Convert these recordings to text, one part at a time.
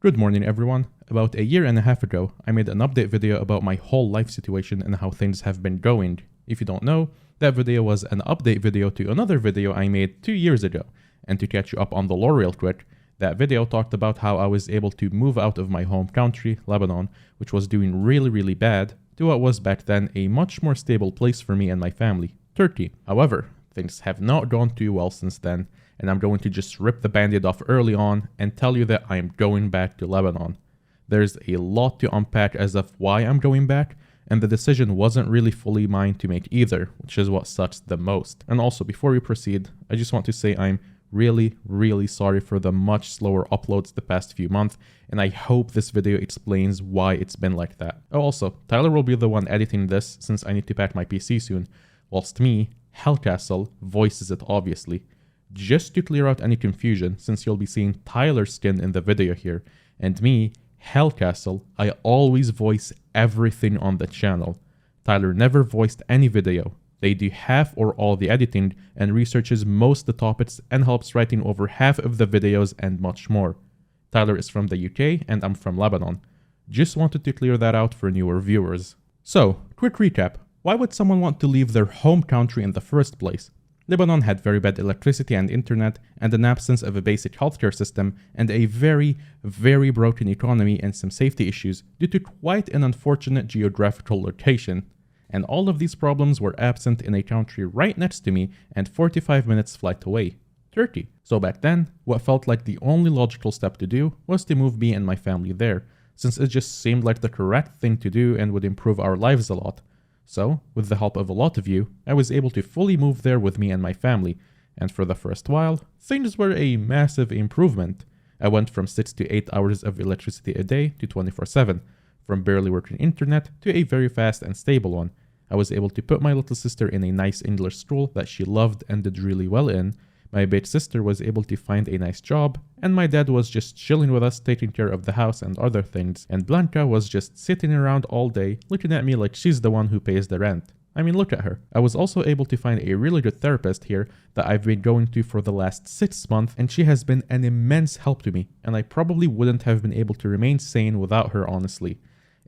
Good morning everyone. About a year and a half ago, I made an update video about my whole life situation and how things have been going. If you don't know, that video was an update video to another video I made 2 years ago. And to catch you up on the lore real quick, that video talked about how I was able to move out of my home country, Lebanon, which was doing really bad, to what was back then a much more stable place for me and my family, Turkey. However, things have not gone too well since then, and I'm going to just rip the band-aid off early on and tell you that I'm going back to Lebanon. There's a lot to unpack as of why I'm going back, and the decision wasn't really fully mine to make either, which is what sucks the most. And also, before we proceed, I just want to say I'm really sorry for the much slower uploads the past few months, and I hope this video explains why it's been like that. Oh, also, Tyler will be the one editing this since I need to pack my PC soon, whilst me, HellCastle, voices it obviously. Just to clear out any confusion, since you'll be seeing Tyler's skin in the video here, and me, HellCastle, I always voice everything on the channel. Tyler never voiced any video. They do half or all the editing and researches most of the topics and helps writing over half of the videos and much more. Tyler is from the UK and I'm from Lebanon. Just wanted to clear that out for newer viewers. So, quick recap. Why would someone want to leave their home country in the first place? Lebanon had very bad electricity and internet, and an absence of a basic healthcare system, and a very broken economy and some safety issues due to quite an unfortunate geographical location. And all of these problems were absent in a country right next to me and 45 minutes flight away, Turkey. So back then, what felt like the only logical step to do was to move me and my family there, since it just seemed like the correct thing to do and would improve our lives a lot. So, with the help of a lot of you, I was able to fully move there with me and my family, and for the first while, things were a massive improvement. I went from 6 to 8 hours of electricity a day to 24/7, from barely working internet to a very fast and stable one. I was able to put my little sister in a nice English school that she loved and did really well in. My big sister was able to find a nice job, and my dad was just chilling with us taking care of the house and other things, and Blanca was just sitting around all day looking at me like she's the one who pays the rent. I mean, look at her. I was also able to find a really good therapist here that I've been going to for the last 6 months, and she has been an immense help to me, and I probably wouldn't have been able to remain sane without her, honestly.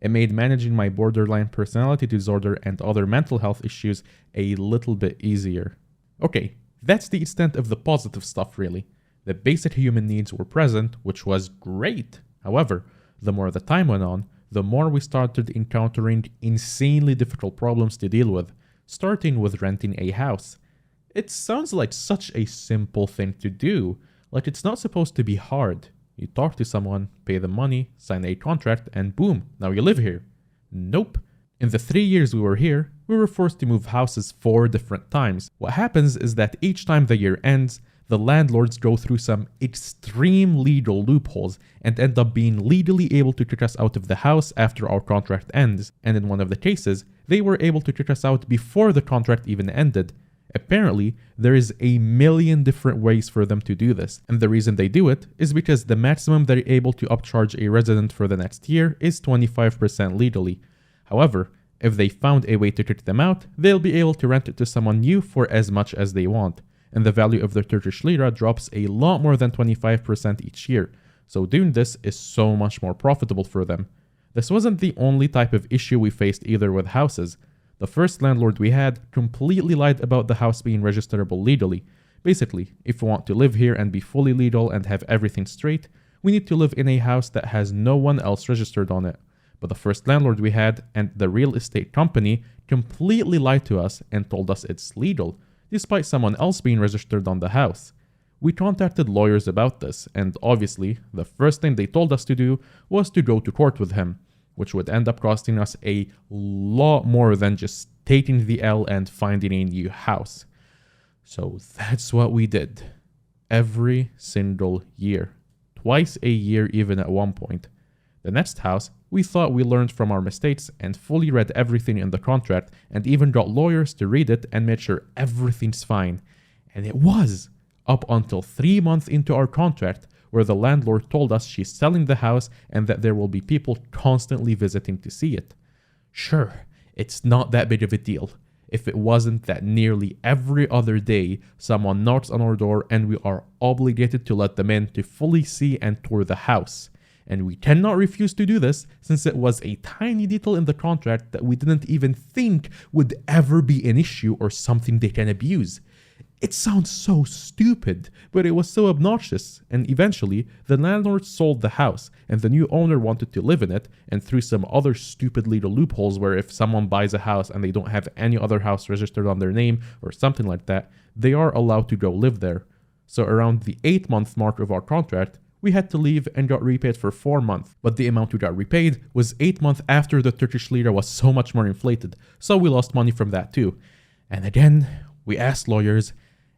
It made managing my borderline personality disorder and other mental health issues a little bit easier. Okay. That's the extent of the positive stuff really. The basic human needs were present, which was great. However, the more the time went on, the more we started encountering insanely difficult problems to deal with, starting with renting a house. It sounds like such a simple thing to do, like it's not supposed to be hard. You talk to someone, pay them money, sign a contract, and boom, now you live here. Nope. In the 3 years we were here, we were forced to move houses 4 different times. What happens is that each time the year ends, the landlords go through some extreme legal loopholes and end up being legally able to kick us out of the house after our contract ends. And in one of the cases, they were able to kick us out before the contract even ended. Apparently, there is a million different ways for them to do this, and the reason they do it is because the maximum they're able to upcharge a resident for the next year is 25% legally. However, if they found a way to kick them out, they'll be able to rent it to someone new for as much as they want, and the value of their Turkish lira drops a lot more than 25% each year, so doing this is so much more profitable for them. This wasn't the only type of issue we faced either with houses. The first landlord we had completely lied about the house being registerable legally. Basically, if we want to live here and be fully legal and have everything straight, we need to live in a house that has no one else registered on it. But the first landlord we had and the real estate company completely lied to us and told us it's legal, despite someone else being registered on the house. We contacted lawyers about this, and obviously, the first thing they told us to do was to go to court with him, which would end up costing us a lot more than just taking the L and finding a new house. So that's what we did. Every single year. Twice a year even at one point. The next house, we thought we learned from our mistakes and fully read everything in the contract and even got lawyers to read it and make sure everything's fine. And it was, up until 3 months into our contract, where the landlord told us she's selling the house and that there will be people constantly visiting to see it. Sure, it's not that big of a deal. If it wasn't that nearly every other day someone knocks on our door and we are obligated to let them in to fully see and tour the house. And we cannot refuse to do this since it was a tiny detail in the contract that we didn't even think would ever be an issue or something they can abuse. It sounds so stupid, but it was so obnoxious, and eventually, the landlord sold the house, and the new owner wanted to live in it, and through some other stupid legal loopholes where if someone buys a house and they don't have any other house registered on their name or something like that, they are allowed to go live there. So around the 8-month mark of our contract, we had to leave and got repaid for 4 months, but the amount we got repaid was 8 months after the Turkish lira was so much more inflated, so we lost money from that too. And again, we asked lawyers,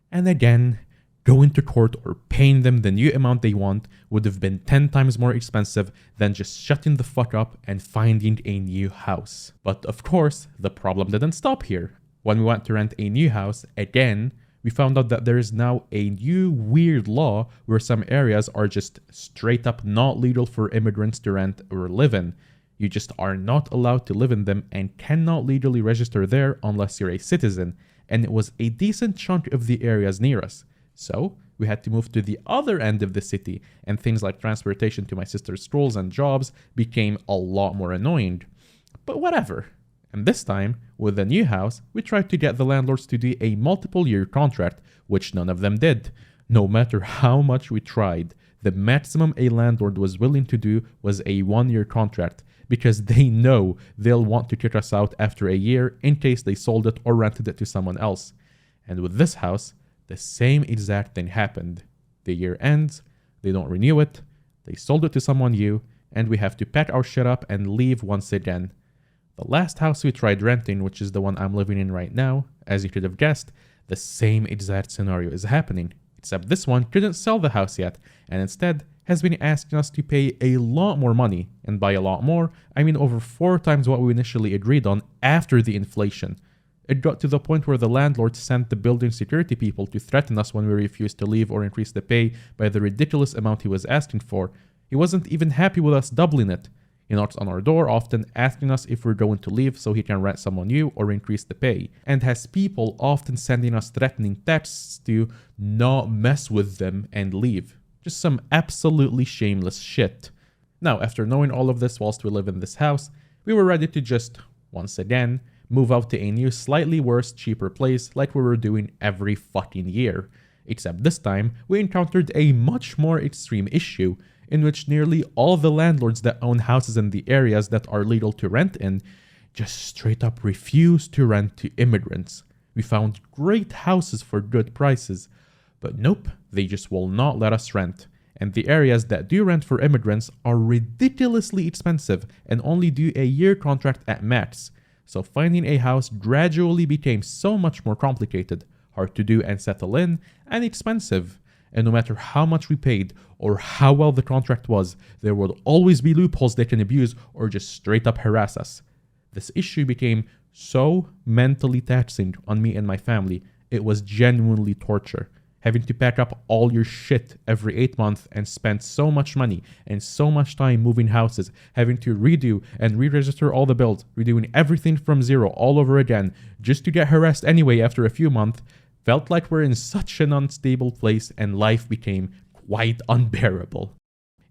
and again, going to court or paying them the new amount they want would have been 10 times more expensive than just shutting the fuck up and finding a new house. But of course, the problem didn't stop here. When we went to rent a new house, again, we found out that there is now a new weird law where some areas are just straight up not legal for immigrants to rent or live in. You just are not allowed to live in them and cannot legally register there unless you're a citizen. And it was a decent chunk of the areas near us. So we had to move to the other end of the city, and things like transportation to my sister's schools and jobs became a lot more annoying. But whatever. And this time, with the new house, we tried to get the landlords to do a multiple-year contract, which none of them did. No matter how much we tried, the maximum a landlord was willing to do was a 1-year contract, because they know they'll want to kick us out after a year in case they sold it or rented it to someone else. And with this house, the same exact thing happened. The year ends, they don't renew it, they sold it to someone new, and we have to pack our shit up and leave once again. The last house we tried renting, which is the one I'm living in right now, as you could have guessed, the same exact scenario is happening. Except this one couldn't sell the house yet, and instead has been asking us to pay a lot more money, and by a lot more, I mean over 4 times what we initially agreed on after the inflation. It got to the point where the landlord sent the building security people to threaten us when we refused to leave or increase the pay by the ridiculous amount he was asking for. He wasn't even happy with us doubling it. He knocks on our door often, asking us if we're going to leave so he can rent someone new or increase the pay, and has people often sending us threatening texts to not mess with them and leave. Just some absolutely shameless shit. Now, after knowing all of this whilst we live in this house, we were ready to just, once again, move out to a new slightly worse, cheaper place like we were doing every fucking year. Except this time, we encountered a much more extreme issue, in which nearly all the landlords that own houses in the areas that are legal to rent in just straight up refuse to rent to immigrants. We found great houses for good prices, but nope, they just will not let us rent. And the areas that do rent for immigrants are ridiculously expensive and only do a year contract at max. So finding a house gradually became so much more complicated, hard to do and settle in, and expensive. And no matter how much we paid or how well the contract was, there would always be loopholes they can abuse or just straight up harass us. This issue became so mentally taxing on me and my family, it was genuinely torture. Having to pack up all your shit every 8 months and spend so much money and so much time moving houses, having to redo and re-register all the bills, redoing everything from zero all over again, just to get harassed anyway after a few months, felt like we're in such an unstable place and life became quite unbearable.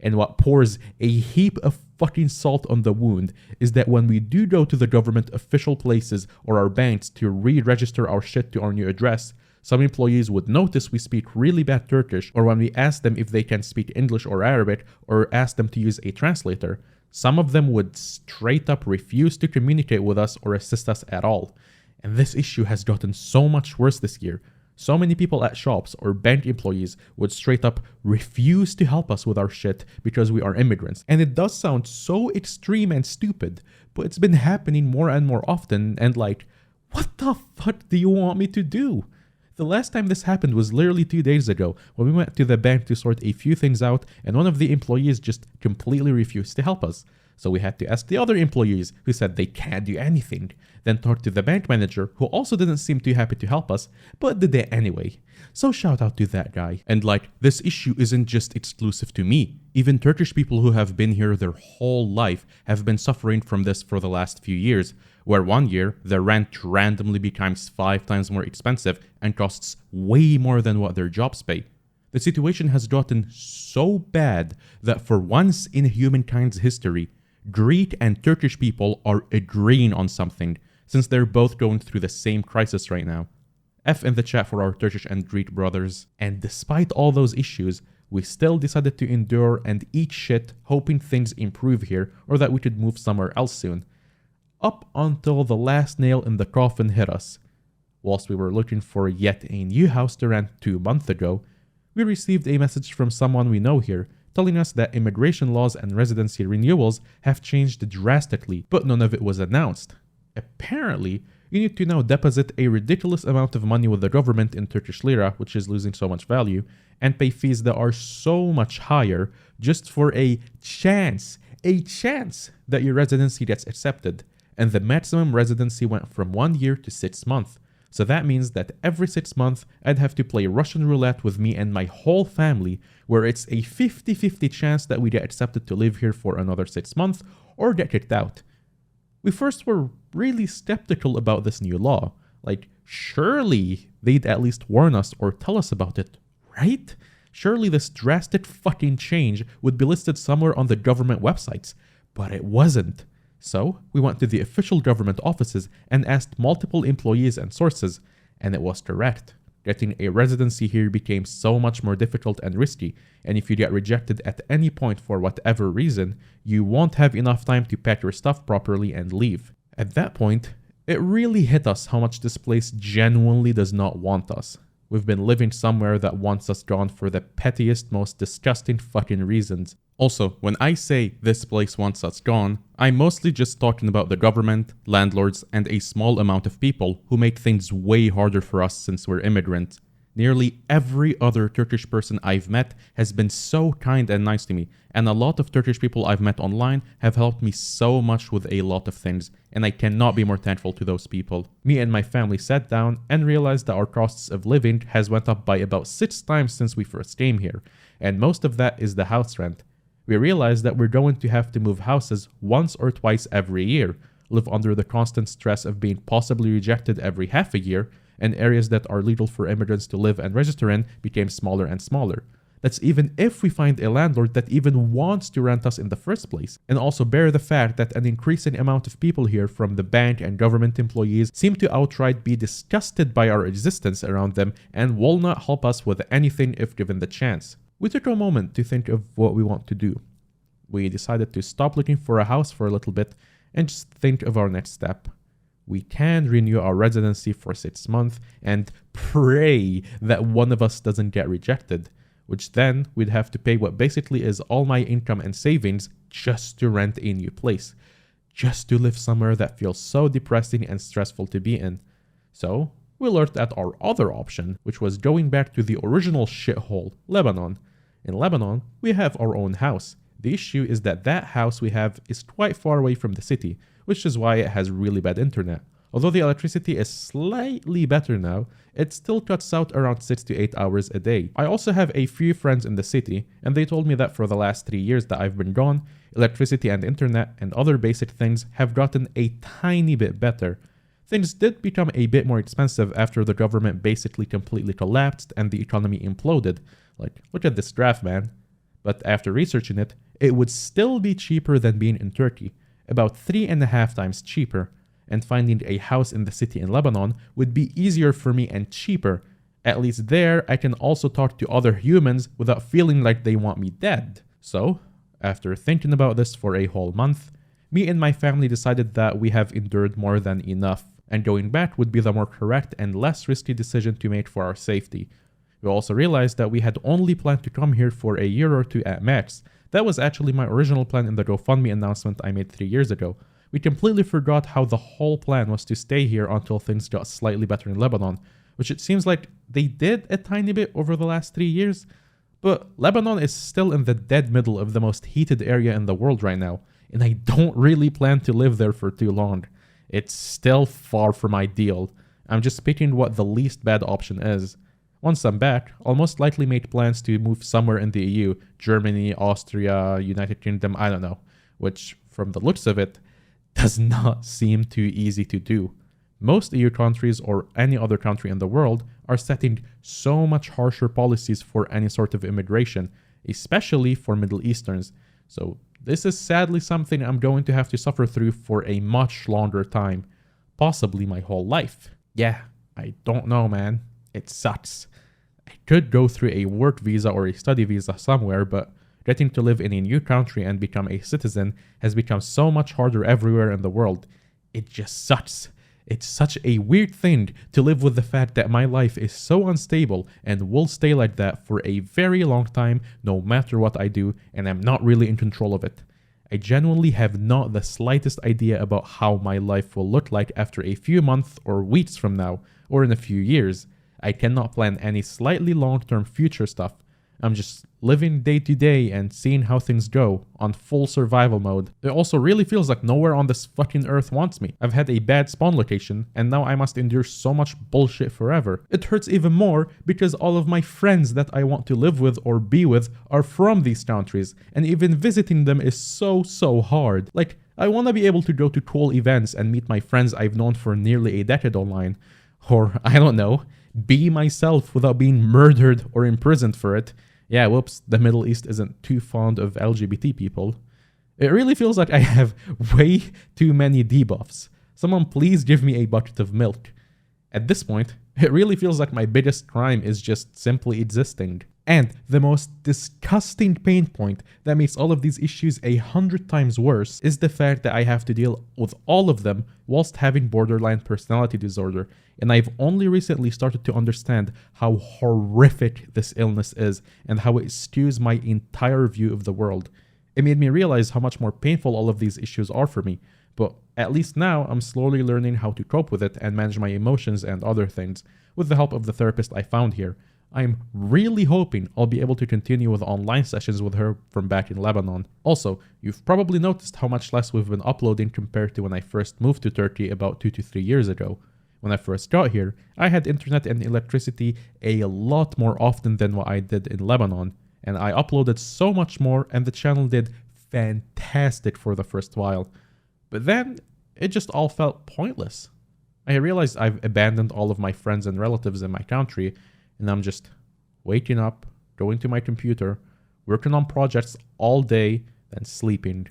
And what pours a heap of fucking salt on the wound is that when we do go to the government official places or our banks to re-register our shit to our new address, some employees would notice we speak really bad Turkish, or when we ask them if they can speak English or Arabic, or ask them to use a translator, some of them would straight up refuse to communicate with us or assist us at all. And this issue has gotten so much worse this year. So many people at shops or bank employees would straight up refuse to help us with our shit because we are immigrants. And it does sound so extreme and stupid, but it's been happening more and more often, and like, what the fuck do you want me to do? The last time this happened was literally 2 days ago when we went to the bank to sort a few things out and one of the employees just completely refused to help us. So we had to ask the other employees who said they can't do anything. Then talk to the bank manager who also didn't seem too happy to help us, but did it anyway. So shout out to that guy. And like, this issue isn't just exclusive to me. Even Turkish people who have been here their whole life have been suffering from this for the last few years, where 1 year the rent randomly becomes 5 times more expensive and costs way more than what their jobs pay. The situation has gotten so bad that for once in humankind's history, Greek and Turkish people are agreeing on something, since they're both going through the same crisis right now. F in the chat for our Turkish and Greek brothers. And despite all those issues, we still decided to endure and eat shit, hoping things improve here or that we could move somewhere else soon. Up until the last nail in the coffin hit us. Whilst we were looking for yet a new house to rent 2 months ago, we received a message from someone we know here telling us that immigration laws and residency renewals have changed drastically, but none of it was announced. Apparently, you need to now deposit a ridiculous amount of money with the government in Turkish lira, which is losing so much value, and pay fees that are so much higher just for a chance that your residency gets accepted. And the maximum residency went from 1 year to 6 months. So that means that every 6 months, I'd have to play Russian roulette with me and my whole family, where it's a 50-50 chance that we get accepted to live here for another 6 months or get kicked out. We first were really skeptical about this new law. Like, surely they'd at least warn us or tell us about it, right? Surely this drastic fucking change would be listed somewhere on the government websites, but it wasn't. So, we went to the official government offices and asked multiple employees and sources, and it was correct. Getting a residency here became so much more difficult and risky, and if you get rejected at any point for whatever reason, you won't have enough time to pack your stuff properly and leave. At that point, it really hit us how much this place genuinely does not want us. We've been living somewhere that wants us gone for the pettiest, most disgusting fucking reasons. Also, when I say this place wants us gone, I'm mostly just talking about the government, landlords, and a small amount of people who make things way harder for us since we're immigrants. Nearly every other Turkish person I've met has been so kind and nice to me, and a lot of Turkish people I've met online have helped me so much with a lot of things, and I cannot be more thankful to those people. Me and my family sat down and realized that our costs of living has went up by about 6 times since we first came here, and most of that is the house rent. We realized that we're going to have to move houses once or twice every year, live under the constant stress of being possibly rejected every half a year, and areas that are legal for immigrants to live and register in became smaller and smaller. That's even if we find a landlord that even wants to rent us in the first place. And also bear the fact that an increasing amount of people here, from the bank and government employees, seem to outright be disgusted by our existence around them and will not help us with anything if given the chance. We took a moment to think of what we want to do. We decided to stop looking for a house for a little bit and just think of our next step. We can renew our residency for 6 months and pray that one of us doesn't get rejected, which then we'd have to pay what basically is all my income and savings just to rent a new place, just to live somewhere that feels so depressing and stressful to be in. So we looked at our other option, which was going back to the original shithole, Lebanon. In Lebanon, we have our own house. The issue is that that house we have is quite far away from the city, which is why it has really bad internet. Although the electricity is slightly better now, it still cuts out around 6 to 8 hours a day. I also have a few friends in the city, and they told me that for the last 3 years that I've been gone, electricity and internet and other basic things have gotten a tiny bit better. Things did become a bit more expensive after the government basically completely collapsed and the economy imploded. Like, look at this graph, man. But after researching it, it would still be cheaper than being in Turkey, about 3.5 times cheaper, and finding a house in the city in Lebanon would be easier for me and cheaper. At least there, I can also talk to other humans without feeling like they want me dead. So, after thinking about this for a whole month, me and my family decided that we have endured more than enough, and going back would be the more correct and less risky decision to make for our safety. We also realized that we had only planned to come here for a year or 2 at max. That was actually my original plan in the GoFundMe announcement I made 3 years ago. We completely forgot how the whole plan was to stay here until things got slightly better in Lebanon, which it seems like they did a tiny bit over the last 3 years. But Lebanon is still in the dead middle of the most heated area in the world right now, and I don't really plan to live there for too long. It's still far from ideal. I'm just picking what the least bad option is. Once I'm back, I'll most likely make plans to move somewhere in the EU, Germany, Austria, United Kingdom, I don't know, which, from the looks of it, does not seem too easy to do. Most EU countries or any other country in the world are setting so much harsher policies for any sort of immigration, especially for Middle Easterns. So this is sadly something I'm going to have to suffer through for a much longer time, possibly my whole life. Yeah, I don't know, man. It sucks. I could go through a work visa or a study visa somewhere, but getting to live in a new country and become a citizen has become so much harder everywhere in the world. It just sucks. It's such a weird thing to live with the fact that my life is so unstable and will stay like that for a very long time no matter what I do, and I'm not really in control of it. I genuinely have not the slightest idea about how my life will look like after a few months or weeks from now, or in a few years. I cannot plan any slightly long-term future stuff. I'm just living day to day and seeing how things go on full survival mode. It also really feels like nowhere on this fucking earth wants me. I've had a bad spawn location and now I must endure so much bullshit forever. It hurts even more because all of my friends that I want to live with or be with are from these countries, and even visiting them is so hard. Like, I want to be able to go to cool events and meet my friends I've known for nearly a decade online. Or, I don't know, be myself without being murdered or imprisoned for it. Yeah, whoops, the Middle East isn't too fond of LGBT people. It really feels like I have way too many debuffs. Someone please give me a bucket of milk. At this point, it really feels like my biggest crime is just simply existing. And the most disgusting pain point that makes all of these issues 100 times worse is the fact that I have to deal with all of them whilst having borderline personality disorder, and I've only recently started to understand how horrific this illness is and how it skews my entire view of the world. It made me realize how much more painful all of these issues are for me, but at least now I'm slowly learning how to cope with it and manage my emotions and other things, with the help of the therapist I found here. I'm really hoping I'll be able to continue with online sessions with her from back in Lebanon. Also, you've probably noticed how much less we've been uploading compared to when I first moved to Turkey about 2 to 3 years ago. When I first got here, I had internet and electricity a lot more often than what I did in Lebanon, and I uploaded so much more and the channel did fantastic for the first while. But then, it just all felt pointless. I realized I've abandoned all of my friends and relatives in my country, and I'm just waking up, going to my computer, working on projects all day, then sleeping.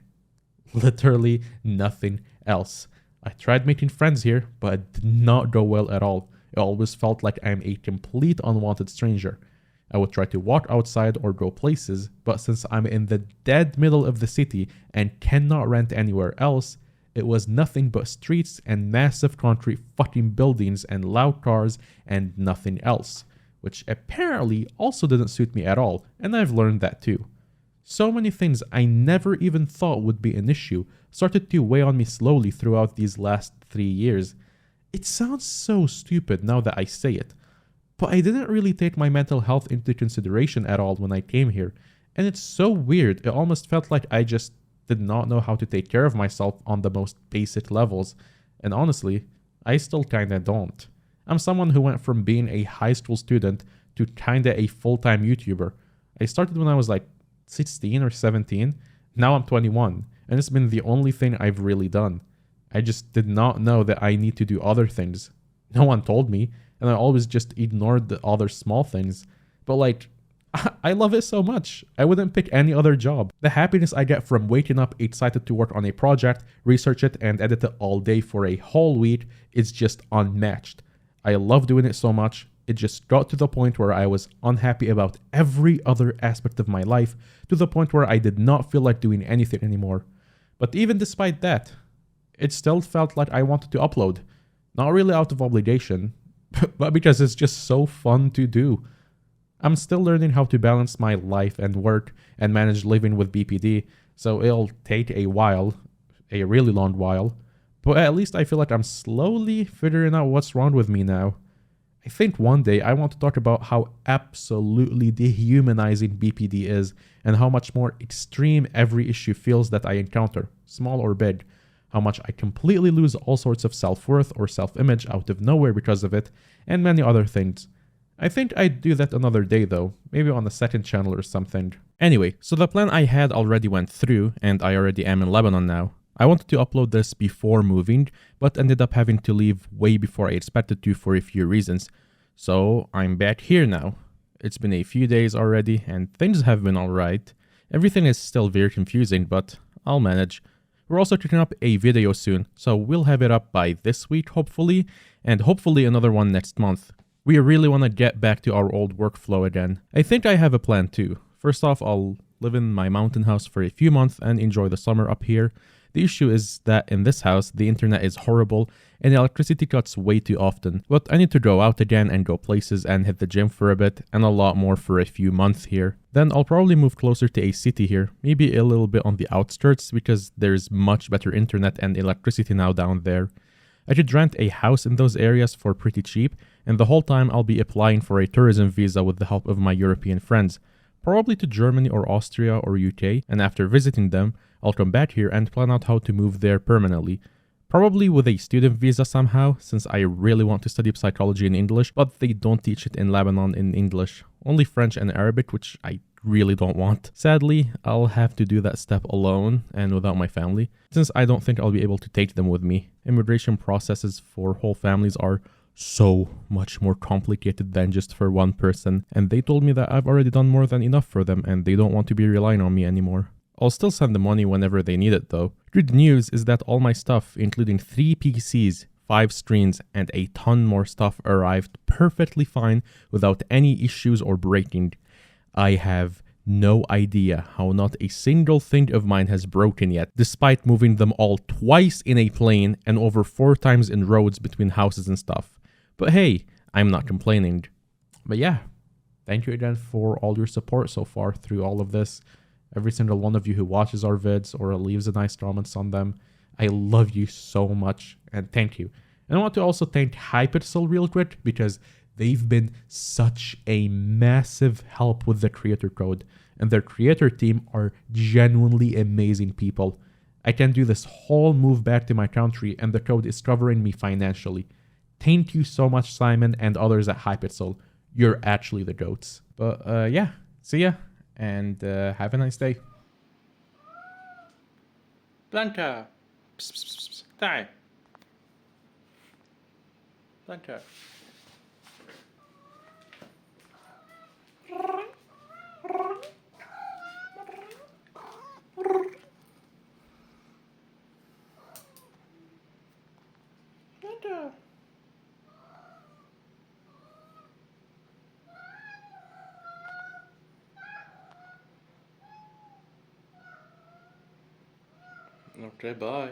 Literally nothing else. I tried making friends here, but it did not go well at all. It always felt like I'm a complete unwanted stranger. I would try to walk outside or go places, but since I'm in the dead middle of the city and cannot rent anywhere else, it was nothing but streets and massive concrete fucking buildings and loud cars and nothing else, which apparently also didn't suit me at all, and I've learned that too. So many things I never even thought would be an issue started to weigh on me slowly throughout these last 3 years. It sounds so stupid now that I say it, but I didn't really take my mental health into consideration at all when I came here, and it's so weird. It almost felt like I just did not know how to take care of myself on the most basic levels, and honestly, I still kinda don't. I'm someone who went from being a high school student to kinda a full-time YouTuber. I started when I was like 16 or 17. Now I'm 21, and it's been the only thing I've really done. I just did not know that I need to do other things. No one told me, and I always just ignored the other small things. But like, I love it so much. I wouldn't pick any other job. The happiness I get from waking up excited to work on a project, research it, and edit it all day for a whole week is just unmatched. I love doing it so much. It just got to the point where I was unhappy about every other aspect of my life, to the point where I did not feel like doing anything anymore. But even despite that, it still felt like I wanted to upload. Not really out of obligation, but because it's just so fun to do. I'm still learning how to balance my life and work and manage living with BPD, so it'll take a while, a really long while, but at least I feel like I'm slowly figuring out what's wrong with me now. I think one day I want to talk about how absolutely dehumanizing BPD is and how much more extreme every issue feels that I encounter, small or big. How much I completely lose all sorts of self-worth or self-image out of nowhere because of it, and many other things. I think I'd do that another day though, maybe on the second channel or something. Anyway, so the plan I had already went through, and I already am in Lebanon now. I wanted to upload this before moving, but ended up having to leave way before I expected to for a few reasons. So I'm back here now. It's been a few days already and things have been alright. Everything is still very confusing, but I'll manage. We're also picking up a video soon, so we'll have it up by this week hopefully, and hopefully another one next month. We really want to get back to our old workflow again. I think I have a plan too. First off, I'll live in my mountain house for a few months and enjoy the summer up here. The issue is that in this house, the internet is horrible and the electricity cuts way too often. But I need to go out again and go places and hit the gym for a bit and a lot more for a few months here. Then I'll probably move closer to a city here, maybe a little bit on the outskirts because there's much better internet and electricity now down there. I could rent a house in those areas for pretty cheap, and the whole time I'll be applying for a tourism visa with the help of my European friends, probably to Germany or Austria or UK, and after visiting them, I'll come back here and plan out how to move there permanently. Probably with a student visa somehow, since I really want to study psychology in English, but they don't teach it in Lebanon in English, only French and Arabic, which I really don't want. Sadly, I'll have to do that step alone and without my family, since I don't think I'll be able to take them with me. Immigration processes for whole families are so much more complicated than just for one person, and they told me that I've already done more than enough for them and they don't want to be relying on me anymore. I'll still send the money whenever they need it though. Good news is that all my stuff, including 3 PCs, 5 screens, and a ton more stuff arrived perfectly fine without any issues or breaking. I have no idea how not a single thing of mine has broken yet, despite moving them all twice in a plane and over 4 times in roads between houses and stuff. But hey, I'm not complaining. But yeah, thank you again for all your support so far through all of this. Every single one of you who watches our vids or leaves a nice comments on them. I love you so much and thank you. And I want to also thank HellCastle real quick because they've been such a massive help with the creator code, and their creator team are genuinely amazing people. I can do this whole move back to my country and the code is covering me financially. Thank you so much, Simon and others at HellCastle. You're actually the goats. But yeah, see ya and have a nice day. Blanca! Psst, psst, psst, psst. تعال. Blanca. Okay, bye.